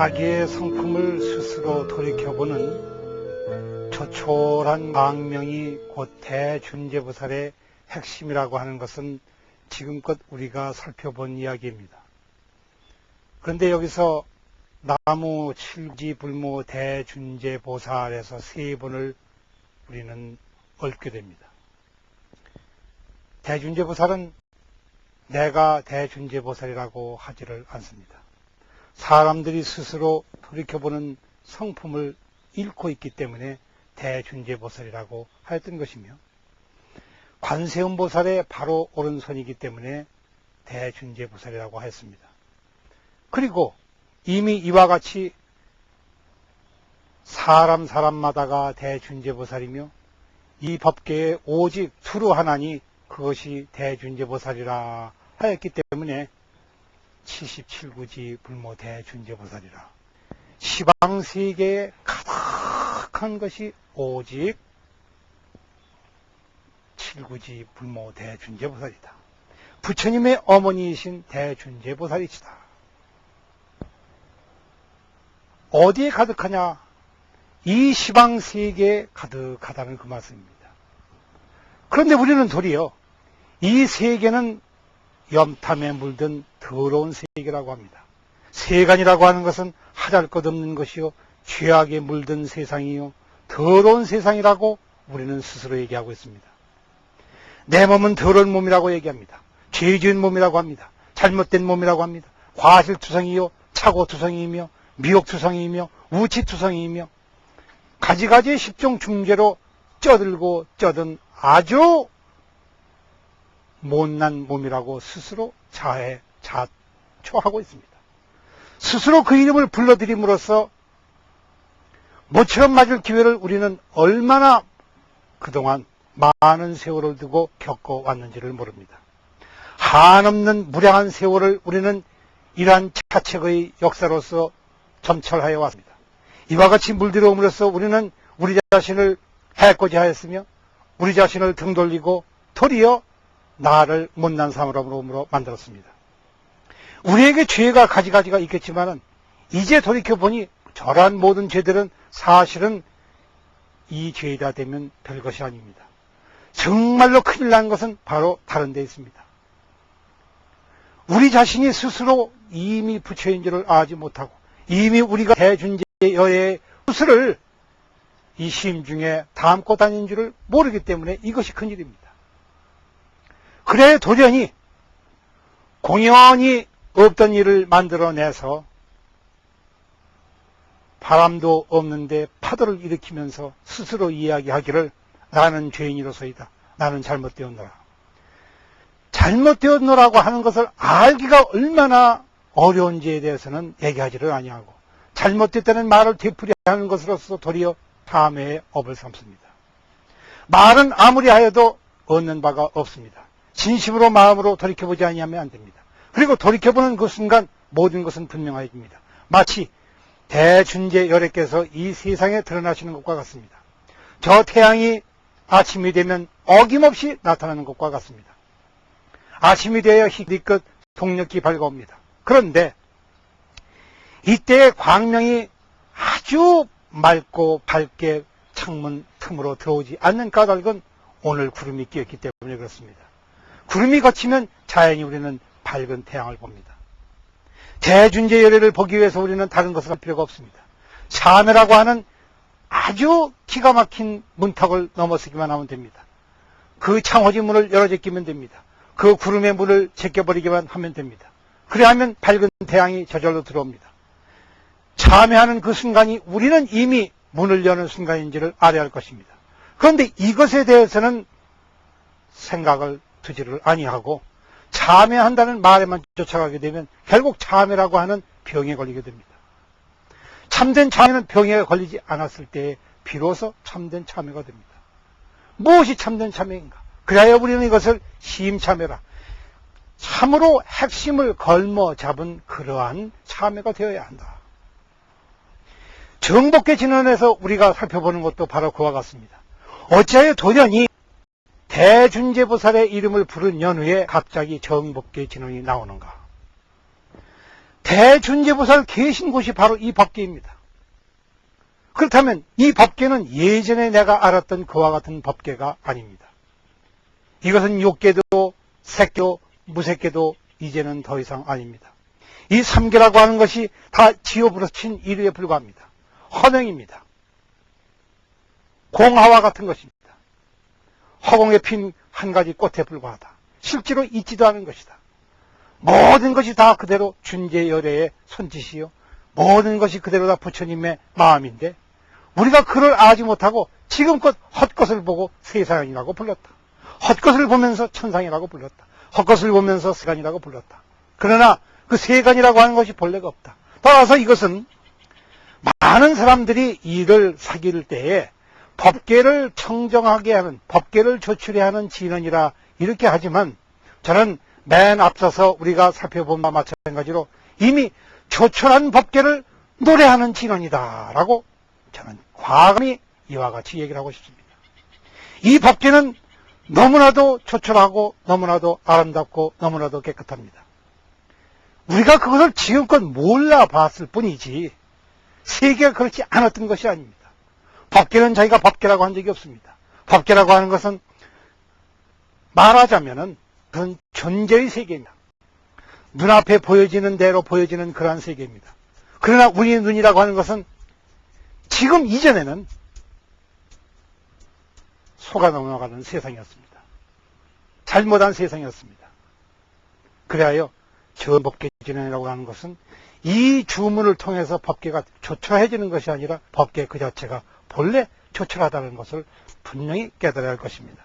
자기의 성품을 스스로 돌이켜보는 조촐한 광명이 곧 대준제보살의 핵심이라고 하는 것은 지금껏 우리가 살펴본 이야기입니다. 그런데 여기서 나무 칠지불모 대준제보살에서 세 번을 우리는 얽게 됩니다. 대준제보살은 내가 대준제보살이라고 하지를 않습니다. 사람들이 스스로 돌이켜보는 성품을 잃고 있기 때문에 대준제보살이라고 하였던 것이며, 관세음보살의 바로 오른손이기 때문에 대준제보살이라고 하였습니다. 그리고 이미 이와 같이 사람마다가 대준제보살이며 이 법계에 오직 두루 하나니 그것이 대준제보살이라 하였기 때문에 77구지 불모 대준제보살이라, 시방세계에 가득한 것이 오직 7구지 불모 대준제보살이다. 부처님의 어머니이신 대준제보살이시다. 어디에 가득하냐? 이 시방세계에 가득하다는 그 말씀입니다. 그런데 우리는 도리어 이 세계는 염탐에 물든 더러운 세계라고 합니다. 세간이라고 하는 것은 하잘 것 없는 것이요, 죄악에 물든 세상이요, 더러운 세상이라고 우리는 스스로 얘기하고 있습니다. 내 몸은 더러운 몸이라고 얘기합니다. 죄 지은 몸이라고 합니다. 잘못된 몸이라고 합니다. 과실투성이요, 착오투성이며, 미혹투성이며, 우치투성이며, 가지가지 십종 중죄로 쪄들고 쪄든 아주 못난 몸이라고 스스로 자초하고 있습니다. 스스로 그 이름을 불러들임으로써 모처럼 맞을 기회를 우리는 얼마나 그동안 많은 세월을 두고 겪어왔는지를 모릅니다. 한없는 무량한 세월을 우리는 이러한 차책의 역사로서 점철하여 왔습니다. 이와 같이 물들어옴으로써 우리는 우리 자신을 해코지 하였으며 우리 자신을 등 돌리고 도리어 나를 못난 사람으로 만들었습니다. 우리에게 죄가 가지가지가 있겠지만은 이제 돌이켜보니 저러한 모든 죄들은 사실은 이 죄가 되면 별것이 아닙니다. 정말로 큰일 난 것은 바로 다른 데 있습니다. 우리 자신이 스스로 이미 부처인 줄을 알지 못하고 이미 우리가 대준제여의 수를 이 심중에 담고 다닌 줄을 모르기 때문에 이것이 큰일입니다. 그래 도련이 공연히 없던 일을 만들어내서 바람도 없는데 파도를 일으키면서 스스로 이야기하기를 나는 죄인이로소이다. 나는 잘못되었노라. 잘못되었노라고 하는 것을 알기가 얼마나 어려운지에 대해서는 얘기하지를 아니하고 잘못됐다는 말을 되풀이하는 것으로서 도리어 탐해의 업을 삼습니다. 말은 아무리 하여도 얻는 바가 없습니다. 진심으로 마음으로 돌이켜보지 아니하면 안 됩니다. 그리고 돌이켜보는 그 순간 모든 것은 분명해집니다. 마치 대준제 열애께서 이 세상에 드러나시는 것과 같습니다. 저 태양이 아침이 되면 어김없이 나타나는 것과 같습니다. 아침이 되어 희끗 동력이 밝아옵니다. 그런데 이때의 광명이 아주 맑고 밝게 창문 틈으로 들어오지 않는 까닭은 오늘 구름이 끼었기 때문에 그렇습니다. 구름이 걷히면 자연히 우리는 밝은 태양을 봅니다. 대준제 열애를 보기 위해서 우리는 다른 것을 할 필요가 없습니다. 참회라고 하는 아주 기가 막힌 문턱을 넘어서기만 하면 됩니다. 그 창호지 문을 열어 제끼면 됩니다. 그 구름의 문을 제껴버리기만 하면 됩니다. 그래야하면 밝은 태양이 저절로 들어옵니다. 참회하는 그 순간이 우리는 이미 문을 여는 순간인지를 알아야 할 것입니다. 그런데 이것에 대해서는 생각을 두지를 아니하고 참회한다는 말에만 쫓아가게 되면 결국 참회라고 하는 병에 걸리게 됩니다. 참된 참회는 병에 걸리지 않았을 때에 비로소 참된 참회가 됩니다. 무엇이 참된 참회인가? 그래야 우리는 이것을 심참회라, 참으로 핵심을 걸머 잡은 그러한 참회가 되어야 한다. 정법계 진언에서 우리가 살펴보는 것도 바로 그와 같습니다. 어찌하여 도련이 대준제보살의 이름을 부른 연후에 갑자기 정법계 진언이 나오는가? 대준재보살 계신 곳이 바로 이 법계입니다. 그렇다면 이 법계는 예전에 내가 알았던 그와 같은 법계가 아닙니다. 이것은 욕계도 색계도 무색계도 이제는 더 이상 아닙니다. 이 삼계라고 하는 것이 다 지어부러친 이류에 불과합니다. 허명입니다. 공하와 같은 것입니다. 허공에 핀 한 가지 꽃에 불과하다. 실제로 있지도 않은 것이다. 모든 것이 다 그대로 준재열애의 손짓이요. 모든 것이 그대로 다 부처님의 마음인데 우리가 그를 알지 못하고 지금껏 헛것을 보고 세상이라고 불렀다. 헛것을 보면서 천상이라고 불렀다. 헛것을 보면서 세간이라고 불렀다. 그러나 그 세간이라고 하는 것이 본래가 없다. 따라서 이것은 많은 사람들이 이를 사귈 때에 법계를 청정하게 하는, 법계를 조출해야 하는 진언이라 이렇게 하지만 저는 맨 앞서서 우리가 살펴본 바와 마찬가지로 이미 조출한 법계를 노래하는 진언이다 라고 저는 과감히 이와 같이 얘기를 하고 싶습니다. 이 법계는 너무나도 조출하고 너무나도 아름답고 너무나도 깨끗합니다. 우리가 그것을 지금껏 몰라봤을 뿐이지 세계가 그렇지 않았던 것이 아닙니다. 법계는 자기가 법계라고 한 적이 없습니다. 법계라고 하는 것은 말하자면은 그런 존재의 세계입니다. 눈앞에 보여지는 대로 보여지는 그러한 세계입니다. 그러나 우리의 눈이라고 하는 것은 지금 이전에는 속아 넘어가는 세상이었습니다. 잘못한 세상이었습니다. 그래야 전법계진언이라고 하는 것은 이 주문을 통해서 법계가 조철해지는 것이 아니라 법계 그 자체가 본래 조철하다는 것을 분명히 깨달아야 할 것입니다.